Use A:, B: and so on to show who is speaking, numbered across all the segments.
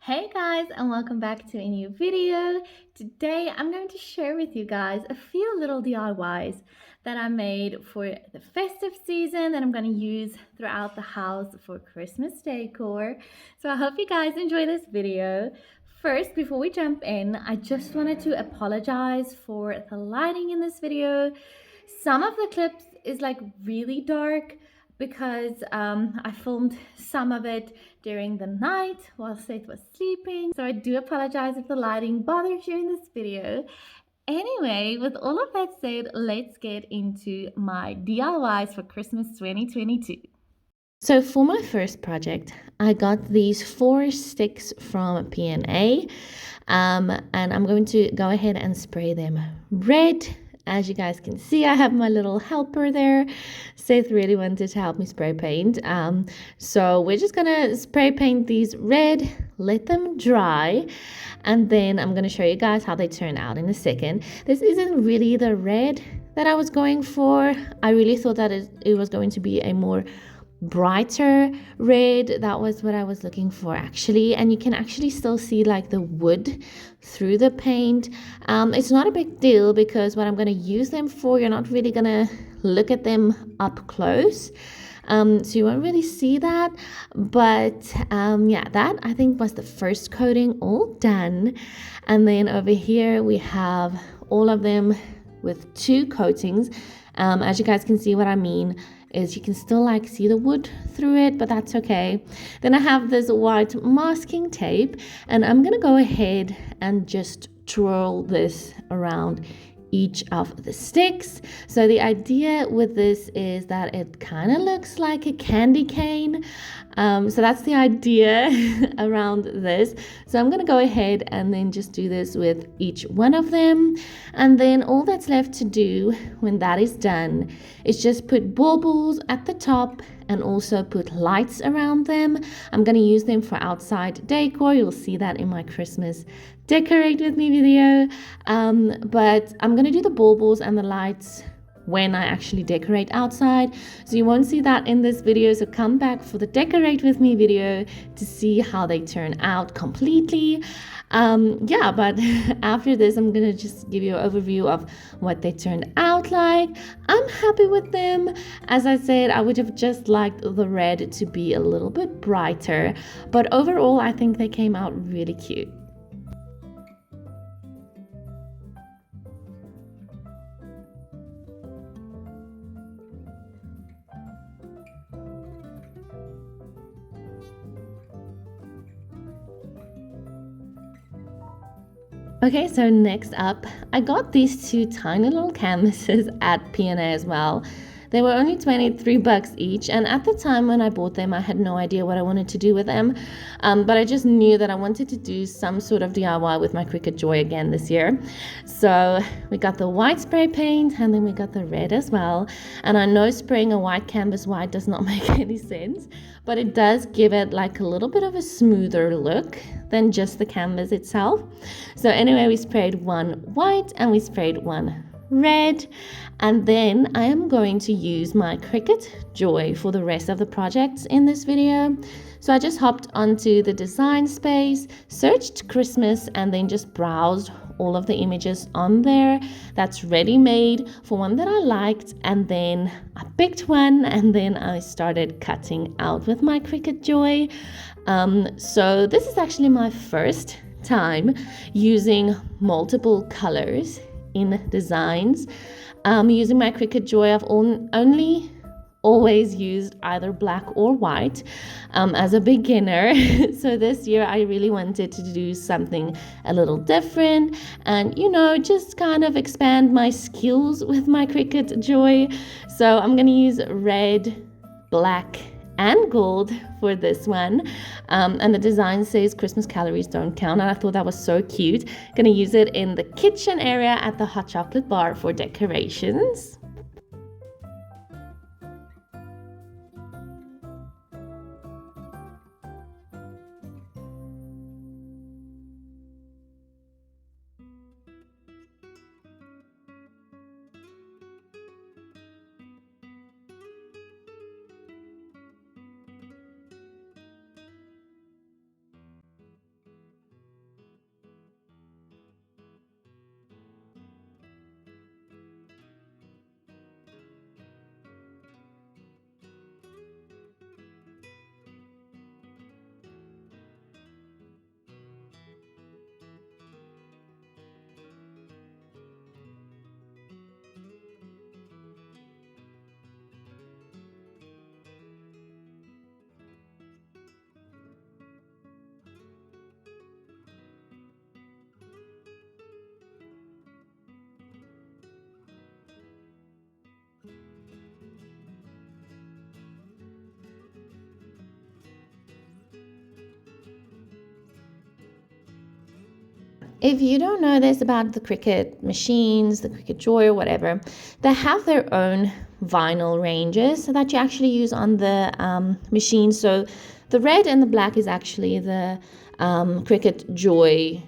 A: Hey guys, and welcome back to a new video. Today I'm going to share with you guys a few little DIYs that I made for the festive season that I'm going to use throughout the house for Christmas decor. So I hope you guys enjoy this video. First, before we jump in, I just wanted to apologize for the lighting in this video. Some of the clips is like really dark because I filmed some of it during the night while Seth was sleeping. So I do apologize if the lighting bothers you in this video. Anyway, with all of that said, let's get into my DIYs for Christmas 2022. So for my first project, I got these 4 sticks from P&A, and I'm going to go ahead and spray them red. As you guys can see, I have my little helper there. Seth really wanted to help me spray paint. So we're just gonna spray paint these red, let them dry, and then I'm gonna show you guys how they turn out in a second. This isn't really the red that I was going for. I really thought that it was going to be a more brighter red. That was what I was looking for actually, and you can actually still see like the wood through the paint. It's not a big deal because what I'm going to use them for, you're not really going to look at them up close, so you won't really see that. But yeah, that I think was the first coating all done. And then over here we have all of them with 2 coatings. As you guys can see, what I mean is you can still like see the wood through it, but that's okay. Then I have this white masking tape, and I'm gonna go ahead and just twirl this around each of the sticks. So the idea with this is that it kind of looks like a candy cane. So that's the idea around this. So I'm gonna go ahead and then just do this with each one of them. And then all that's left to do when that is done is just put baubles at the top and also put lights around them. I'm going to use them for outside decor. You'll see that in my Christmas decorate with me video. But I'm going to do the baubles and the lights when I actually decorate outside, so you won't see that in this video. So come back for the decorate with me video to see how they turn out completely. Yeah, but after this I'm gonna just give you an overview of what they turned out like. I'm happy with them. As I said, I would have just liked the red to be a little bit brighter, but overall I think they came out really cute. Okay, so next up, I got these 2 tiny little canvases at P&A as well. They were only 23 bucks each, and at the time when I bought them, I had no idea what I wanted to do with them, but I just knew that I wanted to do some sort of DIY with my Cricut Joy again this year. So we got the white spray paint, and then we got the red as well. And I know spraying a white canvas white does not make any sense, but it does give it like a little bit of a smoother look than just the canvas itself. So anyway, we sprayed one white and we sprayed one red, and then I am going to use my Cricut Joy for the rest of the projects in this video. So I just hopped onto the design space, searched Christmas, and then just browsed all of the images on there that's ready made for one that I liked, and then I picked one and then I started cutting out with my Cricut Joy. So this is actually my first time using multiple colors in designs. Using my Cricut Joy, I've only always used either black or white as a beginner. So this year I really wanted to do something a little different and, you know, just kind of expand my skills with my Cricut Joy. So I'm going to use red, black, and gold for this one, and the design says Christmas calories don't count, and I thought that was so cute. Gonna use it in the kitchen area at the hot chocolate bar for decorations. if you don't know this about the Cricut machines, the Cricut Joy or whatever, they have their own vinyl ranges that you actually use on the machine. So the red and the black is actually the Cricut Joy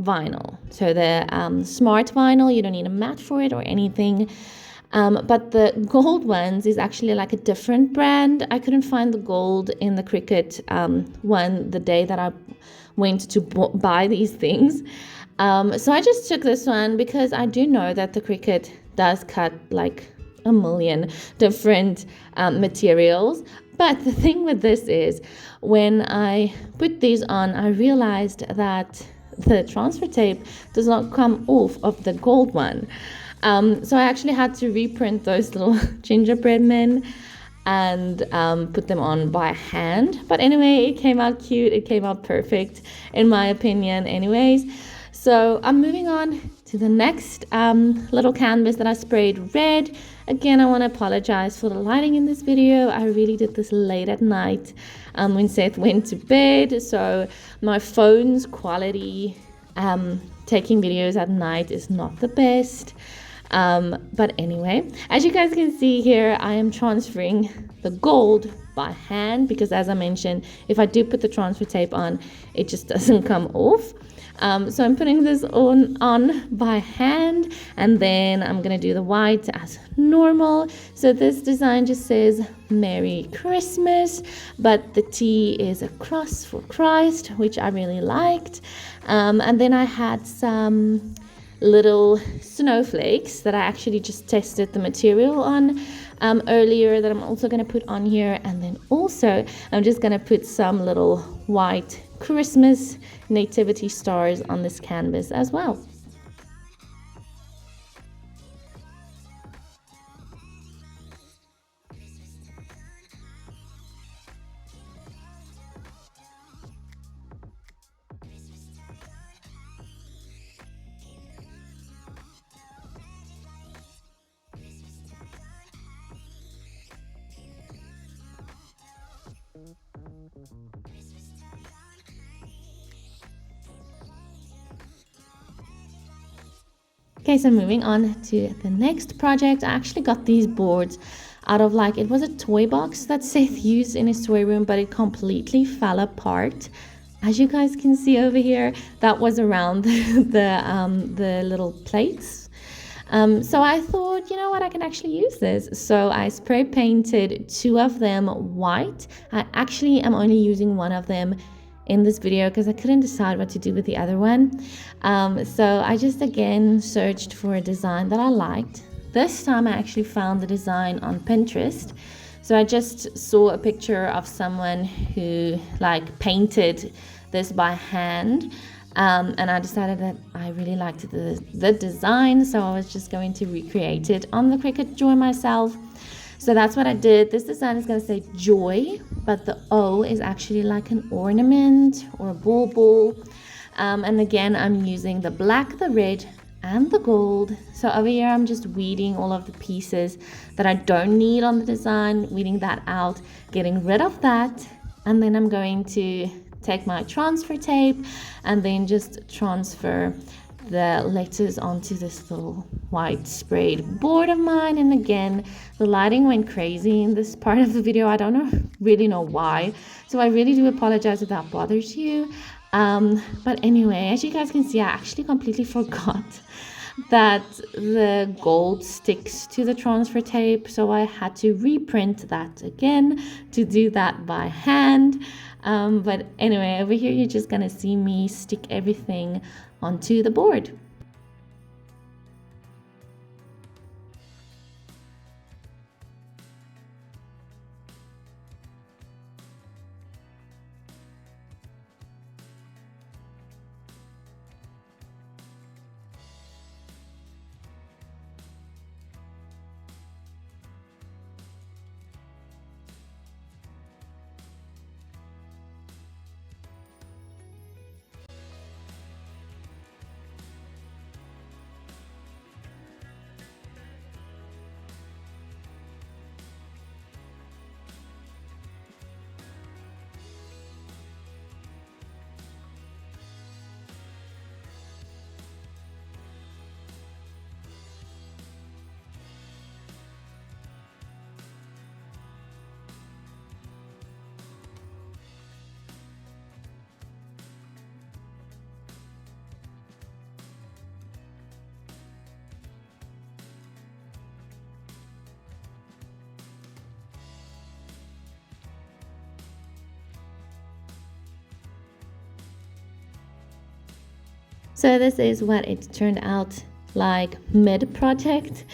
A: vinyl. So the smart vinyl, you don't need a mat for it or anything. But the gold ones is actually like a different brand. I couldn't find the gold in the Cricut one the day that I went to buy these things. So I just took this one because I do know that the Cricut does cut like a million different materials. But the thing with this is when I put these on, I realized that the transfer tape does not come off of the gold one. So I actually had to reprint those little gingerbread men and put them on by hand. But anyway, it came out cute. It came out perfect, in my opinion anyways. So I'm moving on to the next little canvas that I sprayed red. Again, I want to apologize for the lighting in this video. I really did this late at night when Seth went to bed. So my phone's quality taking videos at night is not the best. But anyway, as you guys can see here, I am transferring the gold by hand because, as I mentioned, if I do put the transfer tape on, it just doesn't come off. So I'm putting this on by hand, and then I'm gonna do the white as normal. So this design just says Merry Christmas, but the T is a cross for Christ, which I really liked. And then I had some little snowflakes that I actually just tested the material on earlier that I'm also going to put on here. And then also I'm just going to put some little white Christmas nativity stars on this canvas as well. Okay, so moving on to the next project. I actually got these boards out of it was a toy box that Seth used in his toy room, but it completely fell apart. As you guys can see over here, that was around the little plates. So I thought, you know what, I can actually use this. So I spray painted 2 of them white. I actually am only using 1 of them in this video because I couldn't decide what to do with the other one. So I just again searched for a design that I liked. This time I actually found the design on Pinterest. So I just saw a picture of someone who painted this by hand. And I decided that I really liked the design, so I was just going to recreate it on the Cricut Joy myself. So that's what I did. This design is going to say joy, but the O is actually like an ornament or a bauble. And again, I'm using the black, the red, and the gold. So over here, I'm just weeding all of the pieces that I don't need on the design, weeding that out, getting rid of that. And then I'm going to take my transfer tape and then just transfer the letters onto this little white sprayed board of mine. And again, the lighting went crazy in this part of the video. I don't really know why, so I really do apologize if that bothers you. But anyway, as you guys can see, I actually completely forgot that the gold sticks to the transfer tape, so I had to reprint that again to do that by hand. But anyway, over here you're just gonna see me stick everything onto the board. So this is what it turned out like mid-project.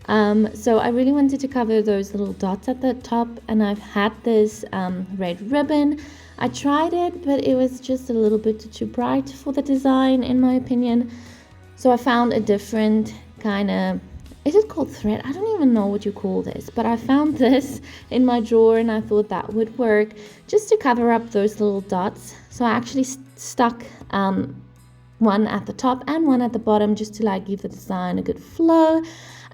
A: So I really wanted to cover those little dots at the top, and I've had this red ribbon. I tried it, but it was just a little bit too bright for the design in my opinion. So I found a different kind of, is it called thread? I don't even know what you call this, but I found this in my drawer and I thought that would work just to cover up those little dots. So I actually stuck one at the top and one at the bottom just to like give the design a good flow.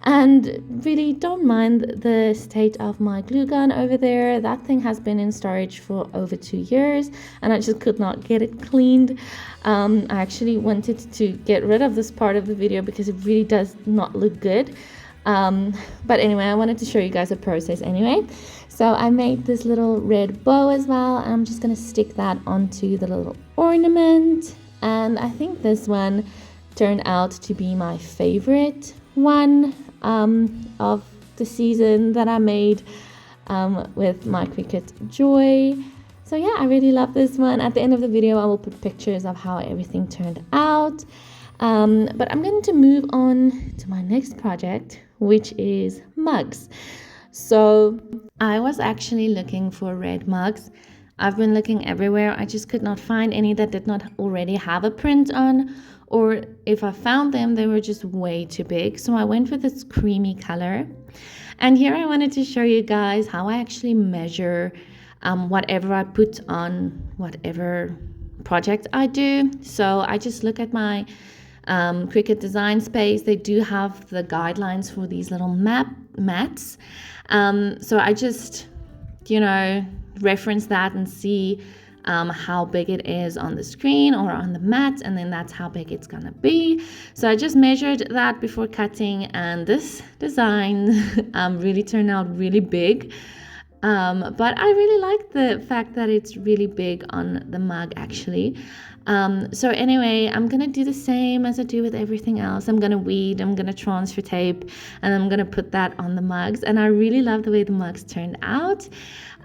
A: And really don't mind the state of my glue gun over there. That thing has been in storage for over 2 years and I just could not get it cleaned. I actually wanted to get rid of this part of the video because it really does not look good. But anyway, I wanted to show you guys the process anyway. So I made this little red bow as well, and I'm just going to stick that onto the little ornament. And I think this one turned out to be my favorite one of the season that I made with my Cricut Joy. So yeah, I really love this one. At the end of the video, I will put pictures of how everything turned out. But I'm going to move on to my next project, which is mugs. So I was actually looking for red mugs. I've been looking everywhere. I just could not find any that did not already have a print on, or if I found them, they were just way too big. So I went with this creamy color. And here I wanted to show you guys how I actually measure whatever I put on whatever project I do. So I just look at my Cricut Design Space. They do have the guidelines for these little mats. So I just, reference that and see how big it is on the screen or on the mat, and then that's how big it's gonna be. So I just measured that before cutting, and this design really turned out really big. But I really like the fact that it's really big on the mug actually. So anyway, I'm gonna do the same as I do with everything else. I'm gonna weed, I'm gonna transfer tape, and I'm gonna put that on the mugs. And I really love the way the mugs turned out.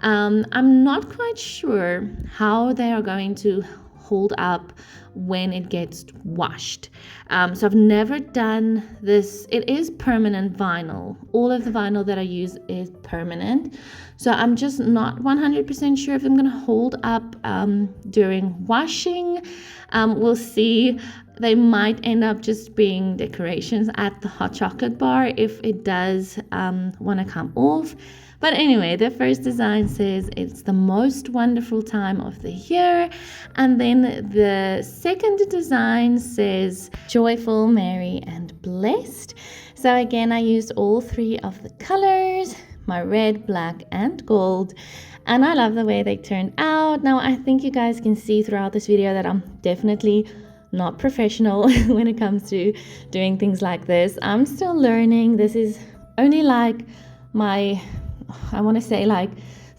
A: I'm not quite sure how they are going to hold up when it gets washed. So I've never done this. It is permanent vinyl. All of the vinyl that I use is permanent. So I'm just not 100% sure if I'm going to hold up during washing. We'll see. They might end up just being decorations at the hot chocolate bar if it does want to come off. But anyway, the first design says it's the most wonderful time of the year. And then the second design says joyful, merry, and blessed. So again, I used all three of the colors, my red, black, and gold. And I love the way they turned out. Now, I think you guys can see throughout this video that I'm definitely not professional when it comes to doing things like this. I'm still learning. This is only like my, I want to say like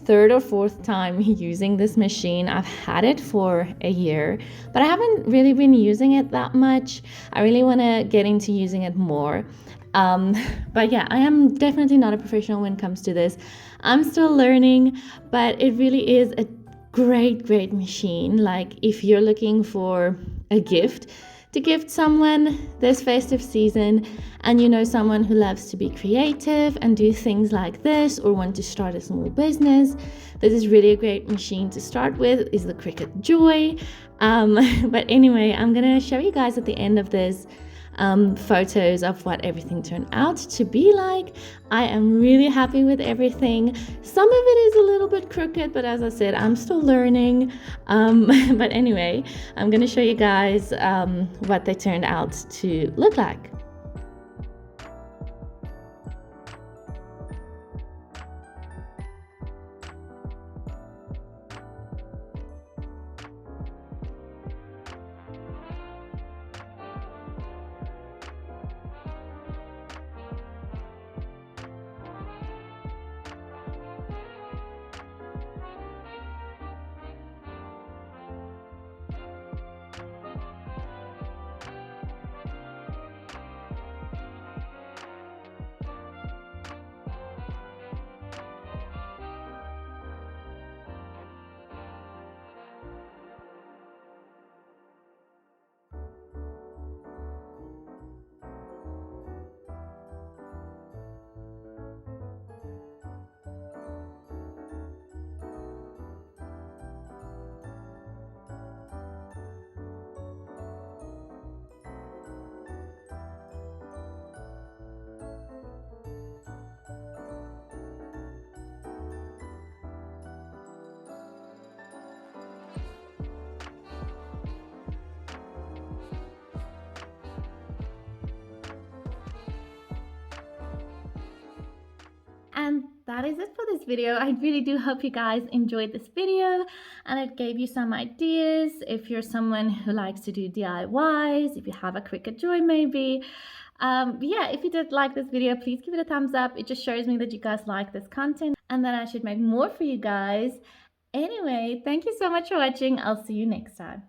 A: third or fourth time using this machine. I've had it for a year, but I haven't really been using it that much. I really want to get into using it more. But yeah, I am definitely not a professional when it comes to this. I'm still learning, but it really is a great machine. Like if you're looking for a gift to gift someone this festive season, and you know someone who loves to be creative and do things like this, or want to start a small business, this is really a great machine to start with, is the Cricut Joy. But anyway, I'm gonna show you guys at the end of this photos of what everything turned out to be like. I am really happy with everything. Some of it is a little bit crooked, but as I said, I'm still learning. But anyway, I'm going to show you guys what they turned out to look like. that is it for this video. I really do hope you guys enjoyed this video and it gave you some ideas if you're someone who likes to do DIYs, if you have a Cricut Joy maybe. Yeah, if you did like this video, please give it a thumbs up. It just shows me that you guys like this content and that I should make more for you guys. Anyway, thank you so much for watching. I'll see you next time.